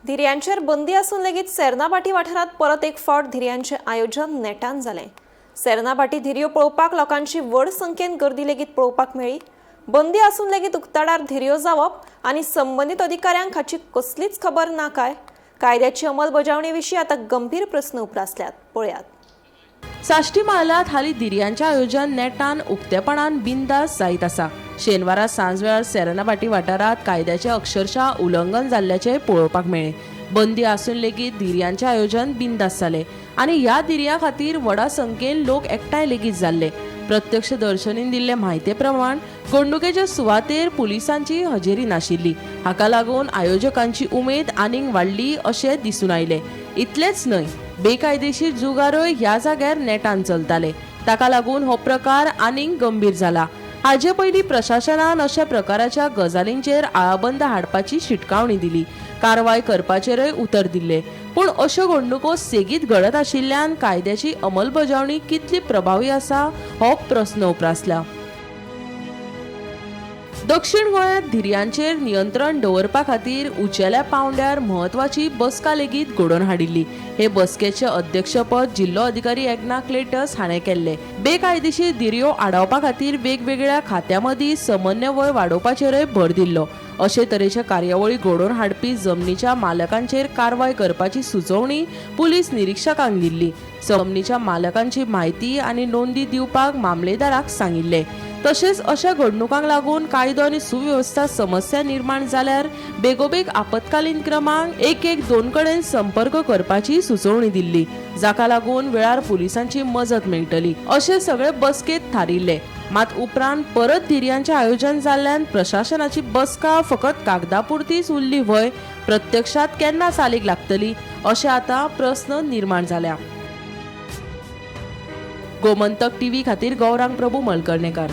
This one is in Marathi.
धिऱ्यांचेर बंदी असून लेगीत सेर्नाभाटी वाठारात परत एक फावट धिऱ्यांचे आयोजन नेटान जालें। सेर्नाभाटी धिऱ्यो पळोवपाक लोकांची व्हड संख्येन गर्दी लेगीत पळोवपाक मेळ्ळी। बंदी असून लेगीत उक्ताडार धिऱ्यो जावप आनी संबंदीत अधिकाऱ्यांक हाची कसलीच खबर ना काय? कायद्याची अंमलबजावणी विशीं आतां गंभीर प्रस्न उप्रासल्यात। पळयात। साश्टी महालात हालीं धिऱ्यांचें आयोजन नेटान उक्तेपणान बिनदास जायत आसा। शेनवारा सांजवेळार सेर्नाभाटी वाठारात कायद्याचें अक्षरशः उल्लंघन जाल्ल्याचें पळोवपाक मेळ्ळें। बंदी आसून लेगीत धिऱ्यांचें आयोजन बिनदास जालें आनी ह्या धिऱ्यां खातीर व्हडा संख्येन लोक एकठांय लेगीत जाल्ले। प्रत्यक्षदर्शनीन दिल्ले म्हायते प्रमाण घडणुकेच्या सुवातेर पुलिसांची हजेरी नाशिल्ली। हाका लागून आयोजकांची उमेद आनीक वाडली अशें दिसून आयलें। इतलेंच न्हय, बेकायदेशीर जुगारय ह्या जाग्यार नेटान चलताले। ताका लागून हो प्रकार आनीक गंभीर जाला। हाचे पयलीं प्रशासनान अशा प्रकाराच्या गजालींचेर आळाबंद हाडपाची शिटकावणी दिली, कारवाय करपाचेरय उतर दिल्ले। पूण अश्यो घडणुको सेगीत घडत आशिल्ल्यान कायद्याची अंमलबजावणी कितली प्रभावी आसा हो प्रस्न उप्रासला। दक्षिण गोंयांत धिऱ्यांचेर नियंत्रण दवरपा खातीर उंचेल्या पांवड्यार म्हत्वाची बसका लेगीत घडोवन हाडिल्ली। हे बसकेचे अध्यक्षपद जिल्लो अधिकारी एकनाथ क्लेटस हाणें केल्ले। बेकायदेशीर धिऱ्यो आडावपा खातीर वेगवेगळ्या खात्यां मदीं समन्वय वाडोवपाचेरय भर दिल्लो। अशे तरेचे कार्यावळी घडोवन हाडपी जमनीच्या मालकांचेर कारवाय करपाची सुचोवणी पुलीस निरीक्षकांक दिल्ली। जमनीच्या मालकांची म्हायती आनी नोंदी दिवपाक मामलेदाराक सांगिल्ले। तशेंच अशा घडणुकांक लागून कायदो आनी सुवेवस्था समस्या निर्माण जाल्यार बेगोबेग आपतकालीन क्रमांक 112 कडेन संपर्क करपाची सुचोवणी दिल्ली, जाका लागून वेळार पुलिसांची मजत मेळटली अशें सगळे बसकेत थारिल्ले। मात उपरांत परत धिऱ्यांचें आयोजन जाल्ल्यान प्रशासनाची बसका फकत कागदापुरतीच उरली व्हय, प्रत्यक्षात केन्ना चालीक लागतली अशें आतां प्रस्न निर्माण जाल्या। गोमंतक टीव्ही खातीर गौरांग प्रभू मलकर्णेकार।